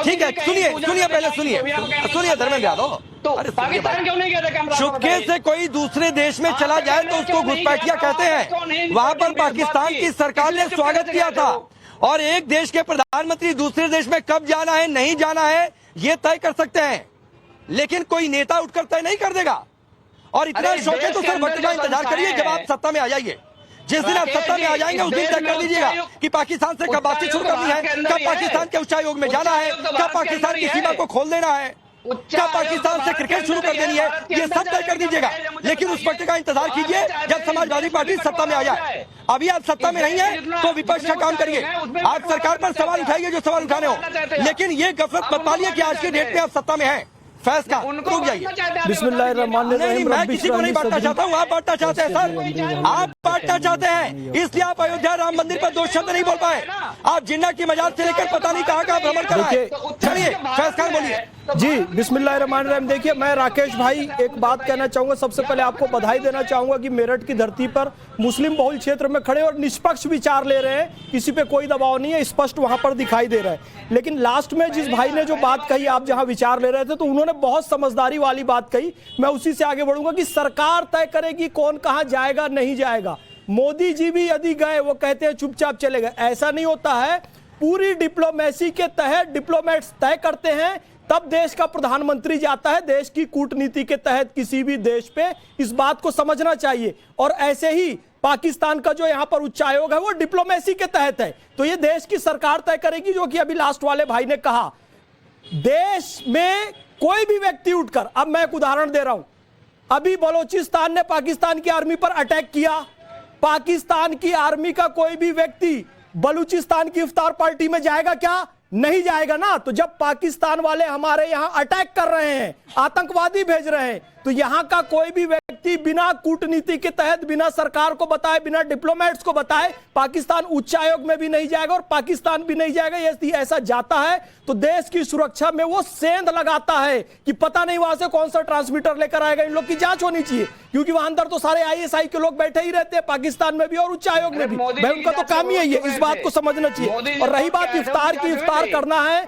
ठीक है, सुनिए पहले सुनिए धर्मेंद्र यादव, तो पाकिस्तान क्यों नहीं गया था कैमरा? चुपके से कोई दूसरे देश में चला जाए तो उसको घुसपैठिया कहते हैं। वहां पर पाकिस्तान की सरकार ने स्वागत किया था, और एक देश के प्रधानमंत्री दूसरे देश में कब जाना है, नहीं जाना है, ये तय कर सकते हैं, लेकिन कोई नेता उठकर तय नहीं कर देगा। और इतना शौक है तो सर वक्त का इंतजार करिए, जब आप सत्ता में आ जाइए, जिस दिन आप सत्ता में आ जाएंगे उस दिन तय कर दीजिएगा कि पाकिस्तान से कब बातचीत शुरू करनी है, कब पाकिस्तान के उच्चायोग में जाना है, कब पाकिस्तान की सीमा को खोल देना है, कब पाकिस्तान से क्रिकेट शुरू कर देनी है, ये सब तय कर दीजिएगा। लेकिन उस वक्त का इंतजार कीजिए जब समाजवादी पार्टी सत्ता में आ जाए। अभी आप सत्ता में नहीं है तो विपक्ष का काम करिए, आप सरकार पर सवाल उठाइए जो सवाल उठाने हो, लेकिन ये गफलत मत पालिए कि आज के डेट में आप सत्ता में हैं। फैज का रुक जाइए। बिस्मिल्लाहिर्रहमानिर्रहीम। मैं किसी को नहीं बांटना चाहता हूँ, आप बांटना चाहते हैं सर, आप बांटना चाहते हैं, इसलिए आप अयोध्या राम मंदिर पर 2 शब्द नहीं बोल पाए। आप जिन्ना की मजार से लेकर पता नहीं कहाँ भ्रमण कर रहे हैं। चलिए फैज खान बोलिए। जी बिस्मिल्लाहिर्रहमानिर्रहीम। देखिए, मैं राकेश भाई एक बात कहना चाहूंगा, सबसे पहले आपको बधाई देना चाहूंगा कि मेरठ की धरती पर मुस्लिम बहुल क्षेत्र में खड़े और निष्पक्ष विचार ले रहे हैं, किसी पे कोई दबाव नहीं है, स्पष्ट वहां पर दिखाई दे रहा है। लेकिन लास्ट में जिस भाई ने जो बात कही, आप जहां विचार ले रहे थे, तो उन्होंने बहुत समझदारी वाली बात कही। मैं उसी से आगे बढ़ूंगा कि सरकार तय करेगी कौन कहां जाएगा नहीं जाएगा। मोदी जी भी यदि गए, वो कहते हैं चुपचाप चले गए, ऐसा नहीं होता है। पूरी डिप्लोमेसी के तहत डिप्लोमेट्स तय करते हैं, तब देश का प्रधानमंत्री जाता है। देश की कूटनीति के तहत किसी भी देश पे इस बात को समझना चाहिए। और ऐसे ही पाकिस्तान का जो यहां पर उच्चायोग है वो डिप्लोमेसी के तहत है, तो ये देश की सरकार तय करेगी। जो कि अभी लास्ट वाले भाई ने कहा, देश में कोई भी व्यक्ति उठकर, अब मैं एक उदाहरण दे रहा हूं, अभी बलोचिस्तान ने पाकिस्तान की आर्मी पर अटैक किया। पाकिस्तान की आर्मी का कोई भी व्यक्ति बलूचिस्तान की इफ्तार पार्टी में जाएगा क्या? नहीं जाएगा ना। तो जब पाकिस्तान वाले हमारे यहां अटैक कर रहे हैं, आतंकवादी भेज रहे हैं, तो यहां का कोई भी व्यक्ति बिना कूटनीति के तहत, बिना सरकार को बताए, बिना डिप्लोमेट्स को बताए पाकिस्तान उच्चायोग में भी नहीं जाएगा और पाकिस्तान भी नहीं जाएगा। यदि ऐसा जाता है तो देश की सुरक्षा में वो सेंध लगाता है कि पता नहीं वहां से कौन सा ट्रांसमीटर लेकर आएगा। इन लोग की जांच होनी चाहिए, क्योंकि वहां अंदर तो सारे ISI के लोग बैठे ही रहते हैं, पाकिस्तान में भी और उच्चायोग में भी। भाई उनका तो काम ही है, इस बात को समझना चाहिए। और रही बात इफ्तार की, इफ्तार करना है,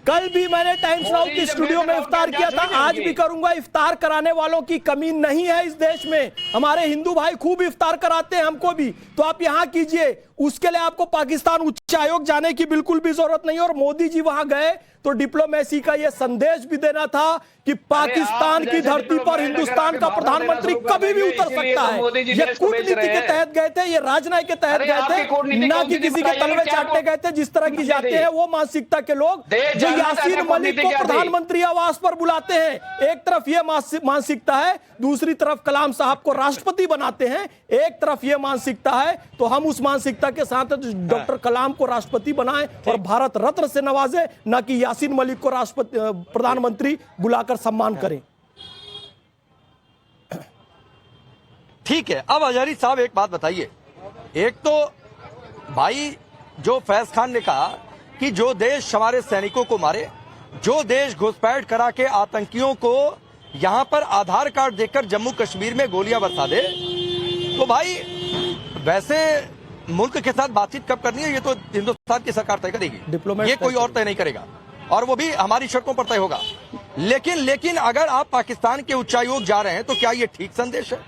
कल भी मैंने टाइम्स नाउ की स्टूडियो में इफ्तार किया था, आज भी करूंगा। इफ्तार कराने वालों की कमी नहीं है इस देश में। हमारे हिंदू भाई खूब इफ्तार कराते हैं, हमको भी। तो आप यहां कीजिए, उसके लिए आपको पाकिस्तान उच्चायोग जाने की बिल्कुल भी जरूरत नहीं है। और मोदी जी वहां गए तो डिप्लोमेसी का यह संदेश भी देना था कि पाकिस्तान की धरती पर हिंदुस्तान का प्रधानमंत्री कभी भी उतर सकता है। ये कूटनीति के तहत गए थे, ये राजनयिक के तहत गए थे, ना कि किसी के तलवे चाटने गए थे। जिस तरह की जाते हैं वो मानसिकता के लोग जो यासीन मलिक को प्रधानमंत्री आवास पर बुलाते हैं, एक तरफ ये मानसिकता है, दूसरी तरफ कलाम साहब को राष्ट्रपति बनाते हैं, एक तरफ ये मानसिकता है। तो हम उस मानसिकता के साथ डॉक्टर कलाम को राष्ट्रपति बनाएं और भारत रत्न से नवाजे, ना कि यासीन मलिक को राष्ट्रपति प्रधानमंत्री बुलाकर सम्मान करें। ठीक है। अब अजहरी साहब एक बात बताइए, एक तो भाई जो फैज खान ने कहा कि जो देश हमारे सैनिकों को मारे, जो देश घुसपैठ करा के आतंकियों को यहां पर आधार कार्ड देकर जम्मू कश्मीर में गोलियां बरसा दे, तो भाई वैसे मुल्क के साथ बातचीत कब करनी है ये तो हिंदुस्तान की सरकार तय करेगी, ये कोई और तय नहीं करेगा, और वो भी हमारी शर्तों पर तय होगा। लेकिन अगर आप पाकिस्तान के उच्चायोग जा रहे हैं तो क्या ये ठीक संदेश है?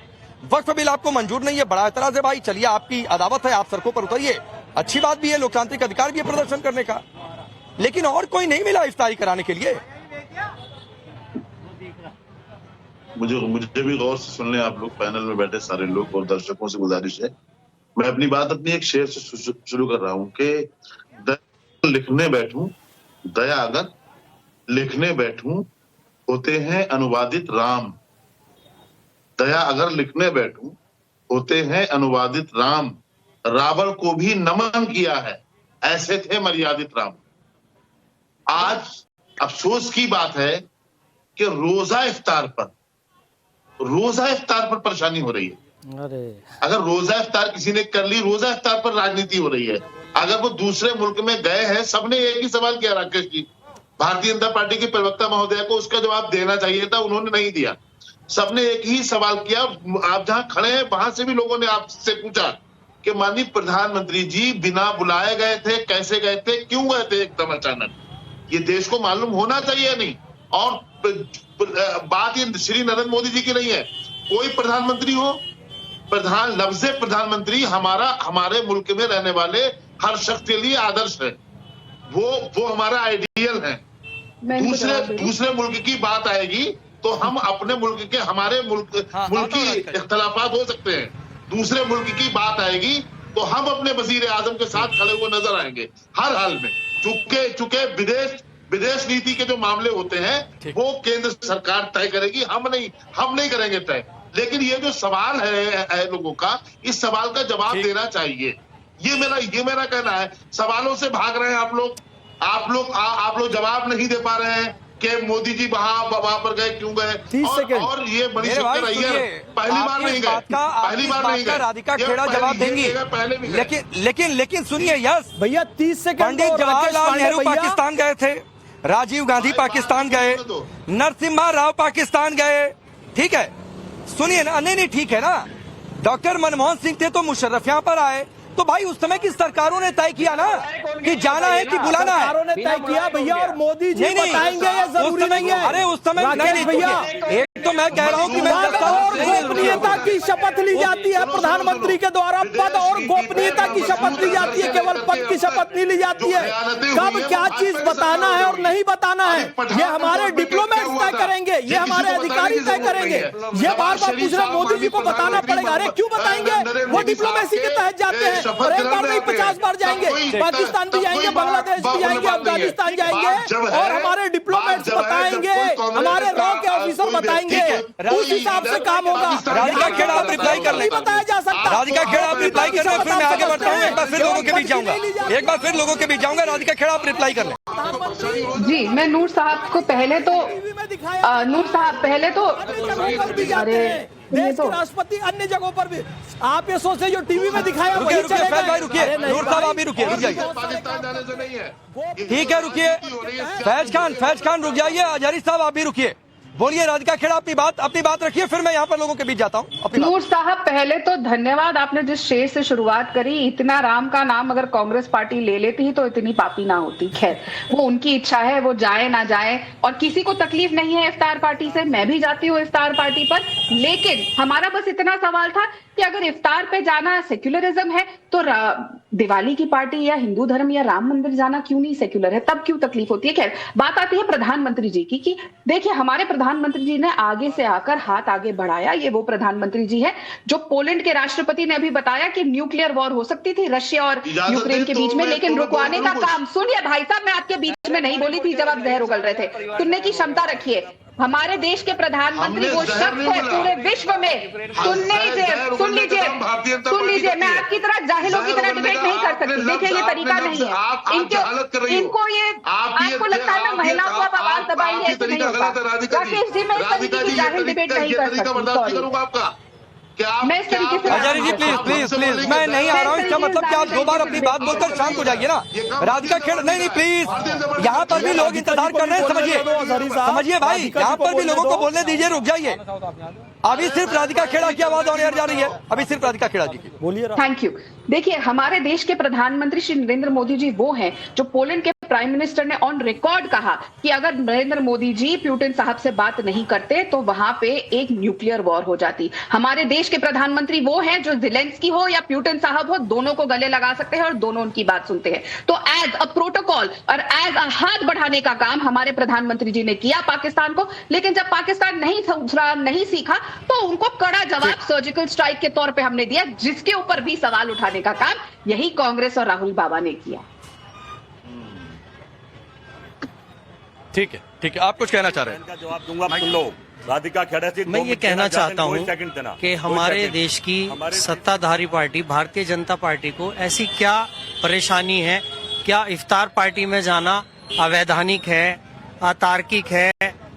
वक्फ बिल आपको मंजूर नहीं है, बड़ा एतराज है भाई, चलिए आपकी अदावत है, आप सड़कों पर उतरिए, अच्छी बात भी है, लोकतांत्रिक अधिकार भी है प्रदर्शन करने का, लेकिन और कोई नहीं मिला इफ्तारी कराने के लिए। मुझे भी गौर से सुन लें आप लोग, पैनल में बैठे सारे लोग, और दर्शकों से गुजारिश है, मैं अपनी बात अपनी एक शेर से शुरू कर रहा हूं कि लिखने बैठूं, दया अगर लिखने बैठूं होते हैं अनुवादित राम, दया अगर लिखने बैठूं होते हैं अनुवादित राम, रावण को भी नमन किया है, ऐसे थे मर्यादित राम। आज अफसोस की बात है कि रोजा इफ्तार पर परेशानी हो रही है। अगर रोजा इफ्तार किसी ने कर ली, रोजा इफ्तार पर राजनीति हो रही है। अगर वो दूसरे मुल्क में गए हैं, सबने एक ही सवाल किया राकेश जी, भारतीय जनता पार्टी के प्रवक्ता महोदय को उसका जवाब देना चाहिए था, उन्होंने नहीं दिया। सबने एक ही सवाल किया, आप जहां खड़े हैं वहां से भी लोगों ने आपसे पूछा कि माननीय प्रधानमंत्री जी बिना बुलाए गए थे, कैसे गए थे, क्यों गए थे एकदम अचानक, ये देश को मालूम होना चाहिए नहीं। और बात ये श्री नरेंद्र मोदी जी की नहीं है, कोई प्रधानमंत्री हो, लफ्ज़ प्रधानमंत्री हमारे मुल्क में रहने वाले हर शख्स के लिए आदर्श है, वो हमारा आइडियल है। दूसरे मुल्क की बात आएगी तो हम अपने मुल्क के, हमारे मुल्की इख्तलाफात हो सकते हैं, दूसरे मुल्क की बात आएगी तो हम अपने वजीर आजम के साथ खड़े हुए नजर आएंगे हर हाल में। चूंकि विदेश नीति के जो मामले होते हैं वो केंद्र सरकार तय करेगी, हम नहीं करेंगे तय। लेकिन ये जो सवाल है लोगों का, इस सवाल का जवाब देना चाहिए, ये मेरा कहना है। सवालों से भाग रहे हैं आप लोग जवाब नहीं दे पा रहे हैं कि मोदी जी वहां पर गए, क्यों गए, और ये मणिशंकर अय्यर पहली बार नहीं गए, राधिका खेड़ा जवाब देंगी, लेकिन सुनिए यस भैया 30 सेकंड, पंडित जवाहरलाल नेहरू पाकिस्तान गए थे, राजीव गांधी पाकिस्तान गए, नरसिम्हा राव पाकिस्तान गए, ठीक है, सुनिए ना, नहीं ठीक है ना, डॉक्टर मनमोहन सिंह थे तो मुशर्रफ यहाँ पर आए, तो भाई उस समय की सरकारों ने तय किया ना कि जाना है कि बुलाना है, सरकारों ने तय किया भैया, और मोदी जी बताएंगे ये जरूरी नहीं है। अरे उस समय नहीं भैया, एक तो मैं कह रहा हूँ कि गोपनीयता की शपथ ली जाती है प्रधानमंत्री के द्वारा, पद और गोपनीयता की शपथ ली जाती है, केवल पद की शपथ नहीं ली जाती है। कब क्या चीज बताना है और नहीं बताना है ये हमारे डिप्लोमेट्स तय करेंगे, ये हमारे अधिकारी तय करेंगे। ये बार पूछ रहे मोदी जी को बताना पड़ेगा, अरे क्यों बताएंगे, वो डिप्लोमेसी के तहत जाते हैं, और एक बार नहीं 50 बार जाएंगे, पाकिस्तान भी जाएंगे, बांग्लादेश भी जाएंगे, अफगानिस्तान जाएंगे, और हमारे डिप्लोमेट्स बताएंगे, हमारे रॉ के ऑफिसर बताएंगे, उस हिसाब से काम होगा। राधिका खेड़ा आप रिप्लाई कर ले, बताया जा सकता। राधिका खेड़ा आप रिप्लाई कर ले, फिर मैं आगे बढ़ता हूँ। एक बार फिर लोगों के बीच जाऊंगा, एक बार फिर लोगों के बीच जाऊंगा। राधिका खेड़ा आप रिप्लाई कर ले। जी, मैं नूर साहब को पहले तो नूर साहब पहले तो अरे देश के राष्ट्रपति अन्य जगहों पर भी आप ये सोचे जो टीवी में दिखाया वही रुकिए चलेगा। फैज भाई, रुकिए नूर साहब आप भी रुकिए, रुक जाइए। पाकिस्तान जाने से नहीं है। ठीक है रुकिए, फैज खान रुक जाइए। अजहरी साहब आप भी रुकिए, बोलिए। राधिका खेड़ा अपनी बात रखिए, फिर मैं यहाँ पर लोगों के बीच जाता हूँ। नूर साहब पहले तो धन्यवाद, आपने जिस शेर से शुरुआत करी, इतना राम का नाम अगर कांग्रेस पार्टी ले लेती ही तो इतनी पापी ना होती। खैर वो उनकी इच्छा है, वो जाए ना जाए, और किसी को तकलीफ नहीं है इफ्तार पार्टी से। मैं भी जाती हूँ इफ्तार पार्टी पर, लेकिन हमारा बस इतना सवाल था कि अगर इफ्तार पे जाना सेक्युलरिज्म है तो दिवाली की पार्टी या हिंदू धर्म या राम मंदिर जाना क्यों नहीं सेक्युलर है, तब क्यों तकलीफ होती है। खैर बात आती है प्रधानमंत्री जी की कि देखिए हमारे प्रधानमंत्री जी ने आगे से आकर हाथ आगे बढ़ाया। ये वो प्रधानमंत्री जी है जो पोलैंड के राष्ट्रपति ने अभी बताया कि न्यूक्लियर वॉर हो सकती थी रशिया और यूक्रेन के बीच में, लेकिन रुकवाने का काम, सुनिए भाई साहब, मैं आपके बीच में नहीं बोली थी जब आप जहर उगल रहे थे, सुनने की क्षमता रखिए। हमारे देश के प्रधानमंत्री वो शख्स है पूरे विश्व में, सुन लीजिए, मैं आपकी तरह जाहिलों की तरह डिबेट नहीं कर सकती। देखिए ये तरीका नहीं है, इनको ये आपको लगता है ना महिलाओं को आप आवाज दबाएंगे, ऐसे नहीं होगा। राकेश जी, मैं इस तरीके की जाहिल डिबेट नहीं कर सकती। मैं इस तरीके से अजहरी जी प्लीज, मैं नहीं आ रहा हूँ। इसका मतलब कि आप दो बार अपनी बात बोलकर शांत हो जाइए ना। राधिका खेड़ा नहीं प्लीज, यहाँ पर भी लोग इंतजार कर रहे हैं, समझिए भाई, यहाँ पर भी लोगों को बोलने दीजिए, रुक जाइए। अभी सिर्फ राधिका खेड़ा की आवाज ऑन एयर जा रही है, अभी सिर्फ राधिका खेड़ा जी की। बोलिए। Thank you. देखिए हमारे देश के प्रधानमंत्री श्री नरेंद्र मोदी जी वो हैं जो पोलैंड के प्राइम मिनिस्टर ने ऑन रिकॉर्ड कहा कि अगर नरेंद्र मोदी जी पुतिन साहब से बात नहीं करते तो वहां पे एक न्यूक्लियर वॉर हो जाती। हमारे देश के प्रधानमंत्री वो हैं जो ज़ेलेंस्की हो या पुतिन साहब हो, दोनों को गले लगा सकते हैं और दोनों उनकी बात सुनते हैं। तो एज अ प्रोटोकॉल और एज अ हाथ बढ़ाने का काम हमारे प्रधानमंत्री जी ने किया पाकिस्तान को, लेकिन जब पाकिस्तान नहीं सीखा तो उनको कड़ा जवाब सर्जिकल स्ट्राइक के तौर पे हमने दिया, जिसके ऊपर भी सवाल उठाने का काम यही कांग्रेस और राहुल बाबा ने किया। ठीक है, आप कुछ कहना चाह रहे हैं? जवाब दूंगा, सुन लो। राधिका खेड़ा से मैं ये कहना चाहता हूँ कि हमारे देश की सत्ताधारी पार्टी भारतीय जनता पार्टी को ऐसी क्या परेशानी है, क्या इफ्तार पार्टी में जाना अवैधानिक है, अतार्किक है,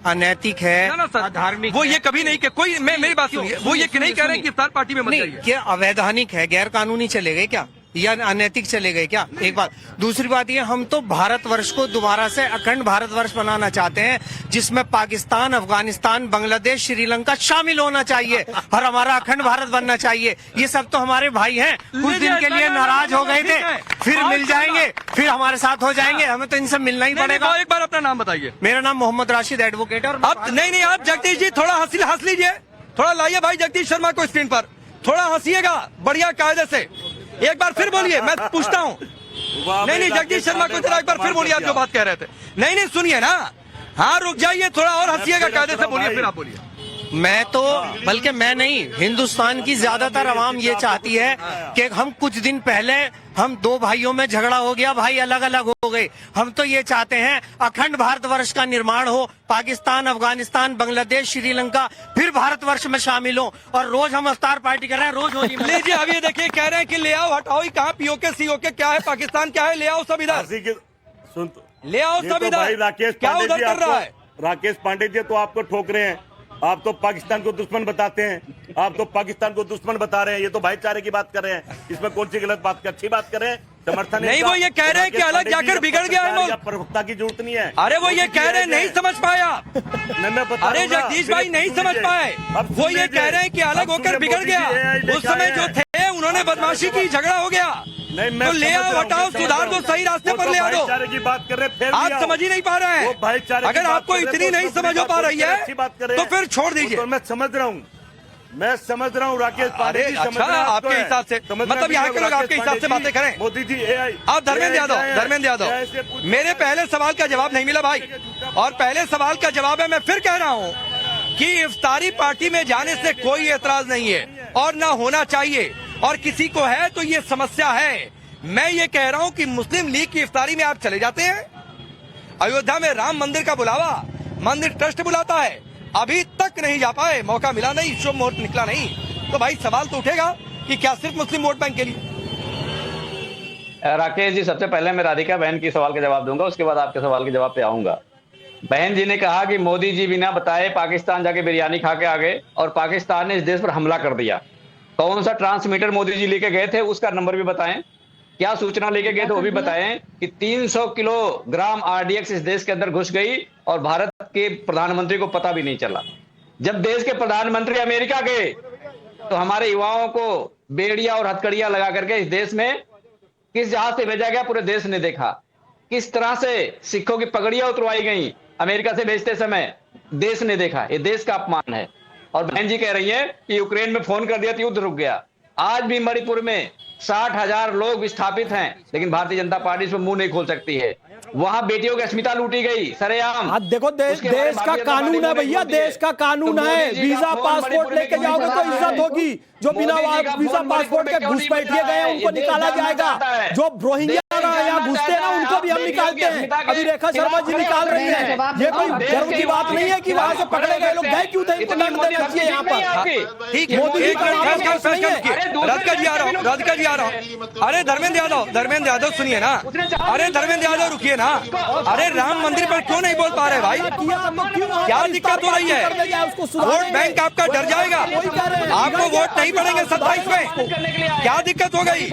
अनैतिक है, अधार्मिक? वो ये कभी नहीं कि कोई, मेरी बात सुनिए, वो ये नहीं कह रहे कि इफ्तार पार्टी में मत जाइए। क्या अवैधानिक है, गैर कानूनी चले गए क्या, या अनैतिक चले गए क्या? एक बात। दूसरी बात ये, हम तो भारतवर्ष को दोबारा से अखंड भारतवर्ष बनाना चाहते हैं, जिसमें पाकिस्तान, अफगानिस्तान, बांग्लादेश, श्रीलंका शामिल होना चाहिए और हमारा अखंड भारत बनना चाहिए। ये सब तो हमारे भाई हैं, कुछ दिन के लिए नाराज हो गए थे, फिर मिल जाएंगे, फिर हमारे साथ हो जाएंगे। हमें तो इनसे मिलना ही पड़ेगा। एक बार अपना नाम बताइए। मेरा नाम मोहम्मद राशिद एडवोकेट। और आप नहीं, आप जगदीश जी थोड़ा हंस लीजिए, थोड़ा लाइए भाई जगदीश शर्मा को स्क्रीन पर, थोड़ा हंसिएगा बढ़िया कायदे से। एक बार फिर बोलिए, मैं पूछता हूँ। नहीं जगदीश शर्मा को जरा एक बार फिर बोलिए, आप जो बात कह रहे थे। नहीं सुनिए ना, हाँ रुक जाइए, थोड़ा और हंसिएगा कायदे से बोलिए, फिर आप बोलिए। मैं तो, बल्कि मैं नहीं, हिंदुस्तान की ज्यादातर आवाम ये चाहती है कि हम कुछ दिन पहले हम दो भाइयों में झगड़ा हो गया, भाई अलग अलग हो गए। हम तो ये चाहते हैं अखंड भारतवर्ष का निर्माण हो, पाकिस्तान, अफगानिस्तान, बांग्लादेश, श्रीलंका फिर भारतवर्ष में शामिल हो। और रोज हम इफ्तार पार्टी कर रहे हैं, रोज होली। लीजिए अब ये देखिए, कह रहे हैं कि ले आओ, हटाओ, कहाँ पीओके सीओके क्या है, पाकिस्तान क्या है, ले आओ सब इधर, सुन, ले आओ सब इधर। राकेश क्या उधर कर रहा है? राकेश पांडे जी तो आपको ठोक रहे हैं, आप तो पाकिस्तान को दुश्मन बताते हैं, आप तो पाकिस्तान को दुश्मन बता रहे हैं। ये तो भाईचारे की बात कर रहे हैं, इसमें कौन सी गलत बात, अच्छी बात कर रहे हैं। समर्थन नहीं, वो ये कह रहे हैं कि अलग जाकर बिगड़ गया है मुल्क, प्रवक्ता की जरूरत नहीं है। अरे वो ये कह रहे हैं नहीं समझ पाया। अरे अरे जगदीश भाई नहीं समझ पाए, वो ये कह रहे हैं कि अलग होकर बिगड़ गया। उस समय जो थे उन्होंने बदमाशी की, झगड़ा हो गया, तो ले आओ, हटाओ, सुधार दो, सही रास्ते पर ले आओ। की बात कर रहे, आप समझ ही नहीं पा रहे हैं। अगर आपको इतनी नहीं समझ हो पा रही है तो फिर छोड़ दीजिए। मैं समझ रहा हूँ राकेश पांडे जी, अच्छा, आपके हिसाब से मतलब यहाँ के लोग आपके हिसाब से बातें करें। मोदी जी आप धर्मेंद्र यादव, मेरे पहले सवाल का जवाब नहीं मिला भाई, और पहले सवाल का जवाब है, मैं फिर कह रहा हूँ कि इफ्तारी पार्टी में जाने से कोई एतराज नहीं है और ना होना चाहिए, और किसी को है तो ये समस्या है। मैं ये कह रहा हूँ कि मुस्लिम लीग की इफ्तारी में आप चले जाते हैं, अयोध्या में राम मंदिर का बुलावा मंदिर ट्रस्ट बुलाता है, अभी तक वक्त नहीं जा पाए, मौका मिला नहीं, शुभ मुहूर्त निकला नहीं, तो भाई सवाल तो उठेगा कि क्या सिर्फ मुस्लिम वोट बैंक के लिए? राकेश जी, सबसे पहले मैं राधिका बहन की सवाल का जवाब दूंगा, उसके बाद आपके सवाल के जवाब पे आऊंगा। बहन जी ने कहा कि मोदी जी बिना बताए पाकिस्तान जाके बिरयानी खा के आ गए और पाकिस्तान ने इस देश पर हमला कर दिया। कौन सा ट्रांसमीटर मोदी जी लेके गए थे, उसका नंबर भी बताएं। क्या सूचना लेके गए थे वो भी बताएं कि 300 किलोग्राम आरडीएक्स इस देश के अंदर घुस गई और भारत के प्रधानमंत्री को पता भी नहीं चला। जब देश के प्रधानमंत्री अमेरिका गए तो हमारे युवाओं को बेड़िया और हथकड़ियां लगा करके इस देश में किस जहाज से भेजा गया, पूरे देश ने देखा। किस तरह से सिखों की पगड़ियां उतरवाई गई अमेरिका से भेजते समय, देश ने देखा। ये देश का अपमान है। और बहन जी कह रही है कि यूक्रेन में फोन कर दिया तो युद्ध रुक गया। आज भी मणिपुर में 60,000 लोग विस्थापित हैं, लेकिन भारतीय जनता पार्टी इसमें मुंह नहीं खोल सकती है। वहां बेटियों की अस्मिता लूटी गई सरेआम। देखो देश का कानून है भैया, देश का कानून है। वीजा पासपोर्ट लेके जाओगे तो इज्जत होगी। जो बिना वीजा पासपोर्ट के घुसपैठिए गए हैं उनको निकाला जाएगा। जो रोहिंग्या यहाँ घुसते हैं ना उनको भी हम निकालते हैं। अभी रेखा शर्मा जी निकाल रही है। ये कोई गर्व की बात नहीं है कि वहां से पकड़े गए लोग गए क्यों थे, इनको दंड देना चाहिए यहाँ पर। ठीक है, मोदी जी का राधिका जी आ रहा हूँ, राधिका जी आ रहा हूँ। अरे धर्मेंद्र यादव सुनिए ना। अरे धर्मेंद्र यादव रुकिए ना। अरे राम मंदिर पर क्यों नहीं बोल पा रहे भाई? क्या दिक्कत हो रही है? वोट बैंक आपका डर जाएगा, आपको वोट नहीं पड़ेंगे 27 में। क्या दिक्कत हो गई?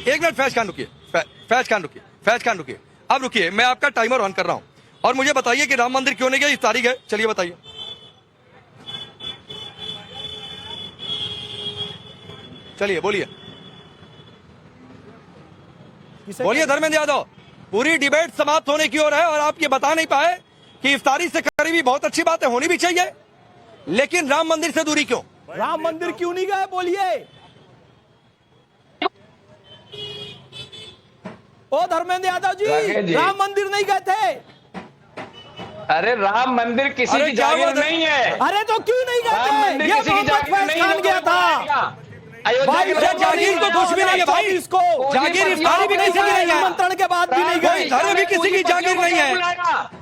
एक मिनट फैज खान रुकिए, फैज खान रुकिए। अब रुकिए, मैं आपका टाइमर ऑन कर रहा हूं और मुझे बताइए कि राम मंदिर क्यों नहीं गए, इस तारीख है। चलिए बताइए। चलिए बोलिए धर्मेंद्र यादव। पूरी डिबेट समाप्त होने की ओर है और आप ये बता नहीं पाए कि इफ्तारी से करीबी बहुत अच्छी बातें होनी भी चाहिए, लेकिन राम मंदिर से दूरी क्यों? राम मंदिर क्यों नहीं गए बोलिए। ओ धर्मेंद्र यादव जी, राम मंदिर नहीं गए थे। अरे राम मंदिर किसी की जागीर नहीं है। अरे तो क्यों नहीं गए थे? ये मोहम्मद फैज खान गया था। भाई जागीर तो कुछ भी नहीं है भाई। इसको जागीर इफ्तारी भी किसी की नहीं है, निमंत्रण के बाद भी नहीं गए। धर्म भी किसी की जागीर नहीं है।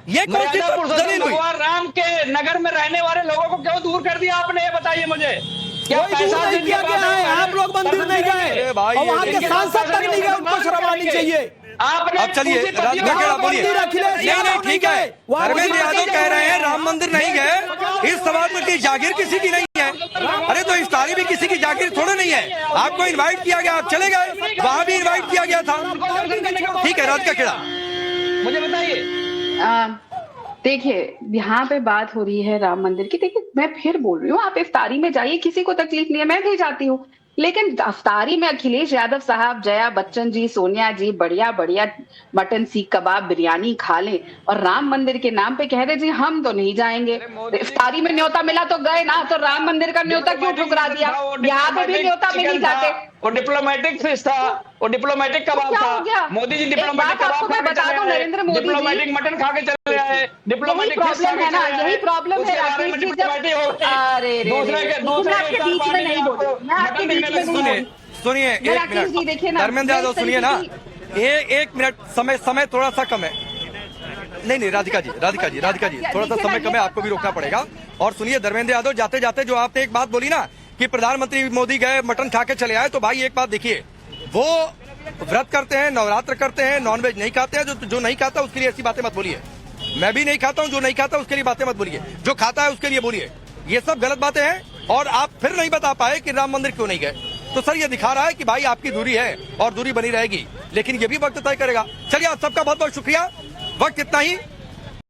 ये कौन सी दलील हुई? भगवान राम के नगर में रहने वाले लोगों को क्यों दूर कर दिया आपने, ये बताइए मुझे। क्या पैसा नहीं किया गया है? आप लोग मंदिर नहीं गए और वहाँ के सांसद तक नहीं गए, उनको शर्म आनी चाहिए। अब चलिए राधिका खेड़ा बोलिए। नहीं ठीक है, धर्मेंद्र यादव कह रहे हैं राम मंदिर नहीं गए, इस सवाल पर की जागीर किसी की नहीं है। अरे तो इफ्तारी भी किसी की जागीर थोड़ा नहीं है। आपको इनवाइट किया गया, आप चले गए, वहाँ भी इनवाइट किया गया था। ठीक है राधिका खेड़ा, मुझे बताइए। देखिए यहाँ पे बात हो रही है राम मंदिर की। देखिए मैं फिर बोल रही हूँ, आप इफ्तारी में जाइए, किसी को तकलीफ नहीं है, मैं भी जाती हूँ। लेकिन इफ्तारी में अखिलेश यादव साहब, जया बच्चन जी, सोनिया जी बढ़िया बढ़िया मटन सीख कबाब बिरयानी खा लें और राम मंदिर के नाम पे कह रहे जी हम तो नहीं जाएंगे। इफ्तारी में न्योता मिला तो गए ना, तो राम मंदिर का न्योता क्यों ठुकरा दिया? यहाँ पे भी न्योता मिल ही जाते। वो डिप्लोमेटिक फिश था, वो डिप्लोमेटिक कबाब था। मोदी जी डिप्लोमेटिक कबाब खा के चले आए, नरेंद्र मोदी डिप्लोमेटिक मटन खा के चले आए, डिप्लोमेटिक प्रॉब्लम है ना, यही प्रॉब्लम है राकेश जी। अरे आपके बीच में नहीं बोलो, मैं आपके बीच में नहीं बोली। सुनिए एक मिनट धर्मेंद्र यादव, सुनिए ना, एक मिनट, समय थोड़ा सा कम है। नहीं राधिका जी थोड़ा सा समय कम है, आपको भी रोकना पड़ेगा। और सुनिए धर्मेंद्र यादव, जाते जाते जो आपने एक बात बोली ना कि प्रधानमंत्री मोदी गए मटन खा के चले आए, तो भाई एक बात देखिए, वो व्रत करते हैं, नवरात्र करते हैं, नॉनवेज नहीं खाते हैं। जो नहीं खाता उसके लिए ऐसी बातें मत बोलिए। मैं भी नहीं खाता हूं, जो नहीं खाता उसके लिए बातें मत बोलिए, जो खाता है उसके लिए बोलिए। ये सब गलत बातें हैं और आप फिर नहीं बता पाए कि राम मंदिर क्यों नहीं गए। तो सर ये दिखा रहा है कि भाई आपकी दूरी है और दूरी बनी रहेगी, लेकिन ये भी वक्त तय करेगा। चलिए आप सबका बहुत बहुत शुक्रिया, वक्त इतना ही।